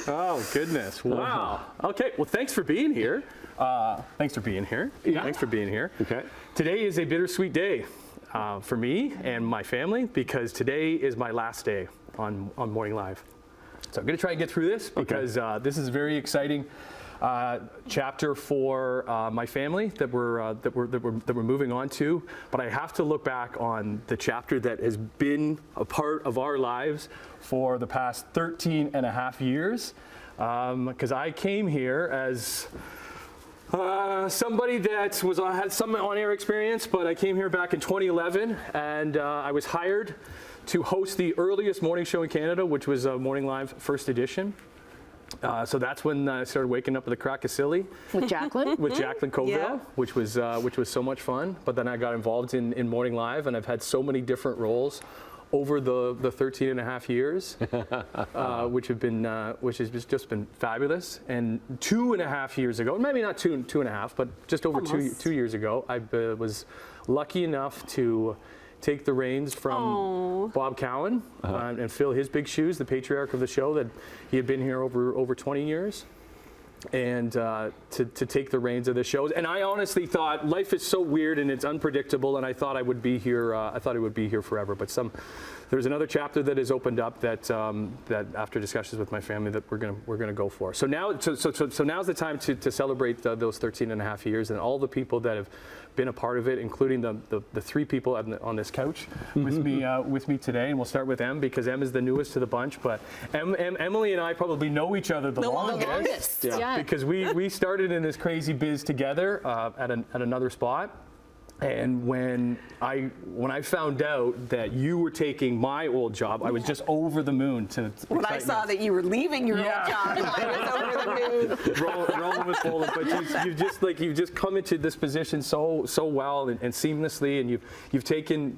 Oh, goodness. Wow. Okay, well, thanks for being here. Yeah. Thanks for being here. Okay. Today is a bittersweet day for me and my family because today is my last day on Morning Live. So I'm going to try and get through this because this is a very exciting chapter for my family that we're moving on to. But I have to look back on the chapter that has been a part of our lives for the past 13 and a half years. Because I came here as somebody that had some on-air experience, but I came here back in 2011, and I was hired to host the earliest morning show in Canada, which was Morning Live First Edition. So that's when I started waking up with the crack of silly. With Jacqueline? With Jacqueline Coville, which was so much fun. But then I got involved in Morning Live, and I've had so many different roles over the 13 and a half years, which has just been fabulous. And 2.5 years ago, maybe not two and a half, but just over two years ago, I was lucky enough to take the reins from Bob Cowan and fill his big shoes, the patriarch of the show, that he had been here over 20 years. And to take the reins of the shows. And I honestly thought life is so weird and it's unpredictable, and I thought I would be here. I thought I would be here forever. But there's another chapter that has opened up that after discussions with my family that we're gonna go for. So now's the time to celebrate those 13 and a half years and all the people that have been a part of it, including the three people on this couch with me today. And we'll start with Em because Em is the newest to the bunch. But Emily and I probably know each other the longest. Yeah. Because we started in this crazy biz together at another spot. And when I found out that you were taking my old job, I was just over the moon. When I saw that you were leaving your old job, I was over the moon. Rolling with Bolen, but you've just come into this position so well and seamlessly, and you've taken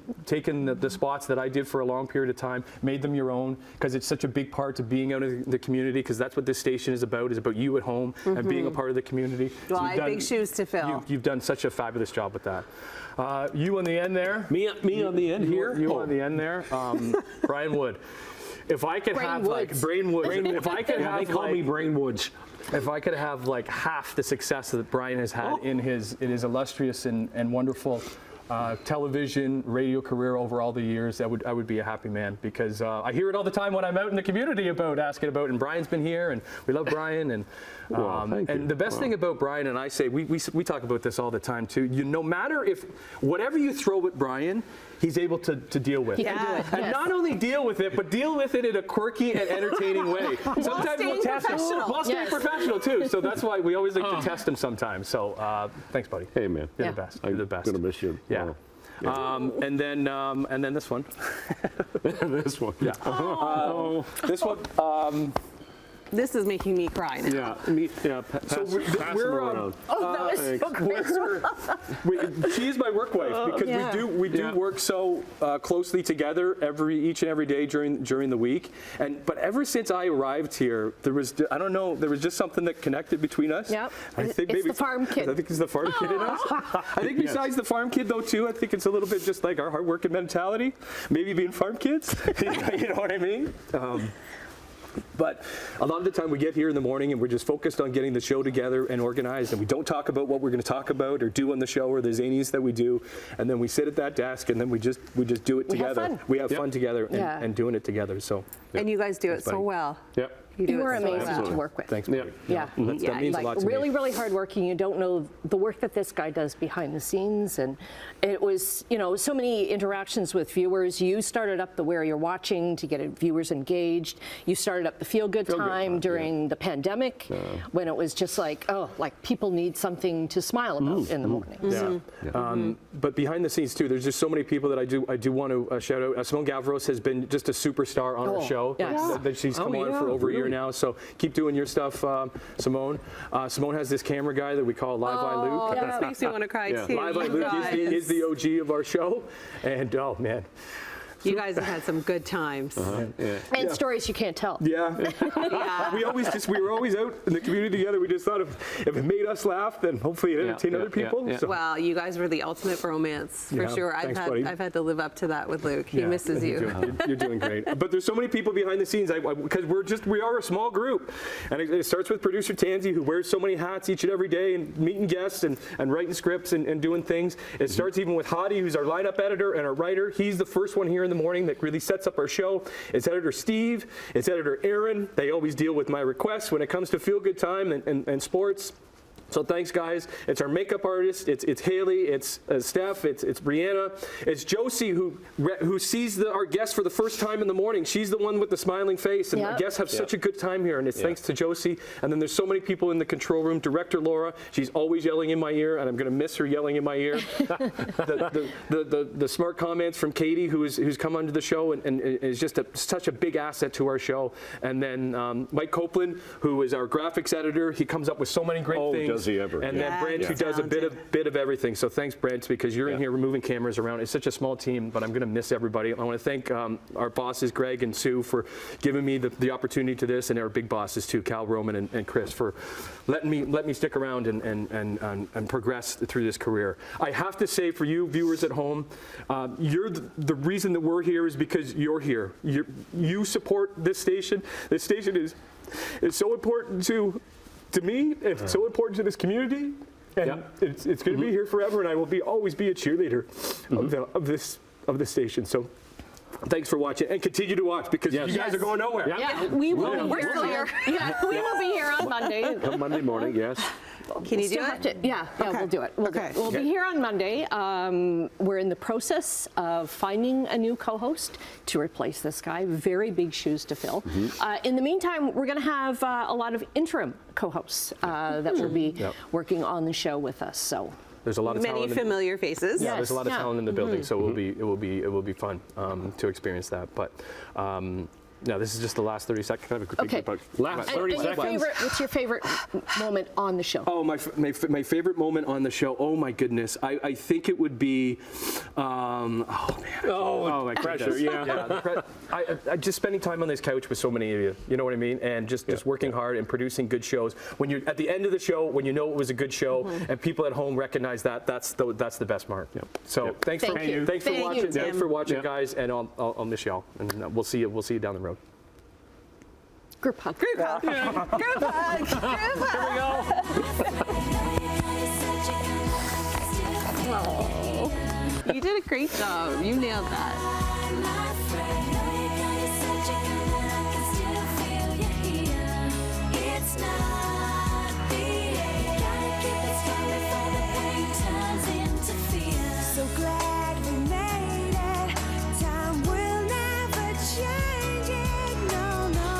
the spots that I did for a long period of time, made them your own, because it's such a big part of being out in the community. Because that's what this station is about you at home and being a part of the community. Well, I have big shoes to fill. You've done such a fabulous job with that. You on the end there. Me on the end here. You on the end there. Brian Wood. If I could have like Brain Woods. If I could have they call me Brain Woods. If I could have like half the success that Brian has had in his illustrious and wonderful television, radio career over all the years, I would be a happy man, because I hear it all the time when I'm out in the community asking about, and Brian's been here, and we love Brian, and the best thing about Brian, and I say we talk about this all the time too. No matter whatever you throw at Brian, he's able to deal with. Yeah. And not only deal with it, but deal with it in a quirky and entertaining way. Sometimes we'll test him while staying professional too. So that's why we always like to test him sometimes. So thanks, buddy. Hey, man. You're the best. You're the best. I'm gonna miss you. Yeah. And then this one. This one. Yeah. This one. This is making me cry now. So pass we're them around. Oh, that was so great. She is my work wife because we do work so closely together each and every day during the week. But ever since I arrived here, there was just something that connected between us. Yep. I think it's the farm kid. I think it's the farm kid in us. I think besides the farm kid though too, I think it's a little bit just like our hard working mentality, maybe being farm kids. You know what I mean? But a lot of the time we get here in the morning and we're just focused on getting the show together and organized, and we don't talk about what we're going to talk about or do on the show or the zanies that we do, and then we sit at that desk and then we just do it together. We have fun together and doing it together. So And you guys do it so well. Yep. You are amazing to work with. Thanks. Yeah. That means a lot to me. Really, really hardworking. You don't know the work that this guy does behind the scenes, and it was, so many interactions with viewers. You started up the Where You're Watching to get viewers engaged. You started up the Feel Good Time during the pandemic, when it was just like, people need something to smile about in the mornings. But behind the scenes too, there's just so many people that I do want to shout out. Simone Gavros has been just a superstar on our show. Yes. That she's come on for over a year now. So keep doing your stuff, Simone. Simone has this camera guy that we call Live Eye Luke. That makes me want to cry too. Live Eye Luke is the OG of our show, and oh man. You guys have had some good times. And stories you can't tell. Yeah. Yeah. We were always out in the community together. We just thought if it made us laugh, then hopefully it entertained other people. So. Well, you guys were the ultimate bromance, for Yeah, sure. thanks, buddy. I've had to live up to that with Luke. He misses you. You're doing great. But there's so many people behind the scenes because we are a small group. And it starts with producer Tansy, who wears so many hats each and every day and meeting guests and writing scripts and doing things. It starts even with Hadi, who's our lineup editor and our writer. He's the first one here in the morning that really sets up our show. It's editor Steve. It's editor Aaron. They always deal with my requests when it comes to Feel Good Time and sports. So thanks, guys. It's our makeup artist. It's Haley. It's Steph. It's Brianna. It's Josie who sees our guests for the first time in the morning. She's the one with the smiling face, and our guests have such a good time here. And it's thanks to Josie. And then there's so many people in the control room. Director Laura. She's always yelling in my ear, and I'm going to miss her yelling in my ear. the smart comments from Katie, who's come onto the show and is just such a big asset to our show. And then Mike Copeland, who is our graphics editor. He comes up with so many great things. Does he ever? And then Brent, who does a bit of everything. So thanks, Brent, because you're in here removing cameras around. It's such a small team, but I'm going to miss everybody. I want to thank our bosses, Greg and Sue, for giving me the opportunity to this, and our big bosses too, Cal, Roman, and Chris, for letting me stick around and progress through this career. I have to say, for you viewers at home, you're the reason that we're here is because you're here. You support this station. This station is so important to me, and so important to this community, and it's going to be here forever, and I will always be a cheerleader of this station. So thanks for watching, and continue to watch, because you guys are going nowhere. Yeah, we will. We're still here. Yeah, we will be here on Monday. Come Monday morning, yes. Can you do Still have it? to- yeah, we'll do it. We'll do it. We'll be here on Monday. We're in the process of finding a new co-host to replace this guy. Very big shoes to fill. In the meantime, we're going to have a lot of interim co-hosts that will be working on the show with us. So. There's a lot of Many talent. familiar faces. Yeah, there's a lot of talent in the building, so it will be fun to experience that. But no, this is just the last 30 seconds. Kind of a quick Okay. Last 30 And seconds. what's your favorite moment on the show? Oh, my favorite moment on the show. Oh my goodness, I think it would be. Oh man. Oh my pressure, goodness. yeah. I just spending time on this couch with so many of you. You know what I mean? And just working hard and producing good shows. When you're at the end of the show, when you know it was a good show, and people at home recognize that's the best mark. So thanks Thank you. for Thank you, watching. Tim. Thanks for watching, guys, and I'll miss y'all. And we'll see you down the road. Group hug. Group hug. Group hug. Group hug. You did a great job. You nailed that.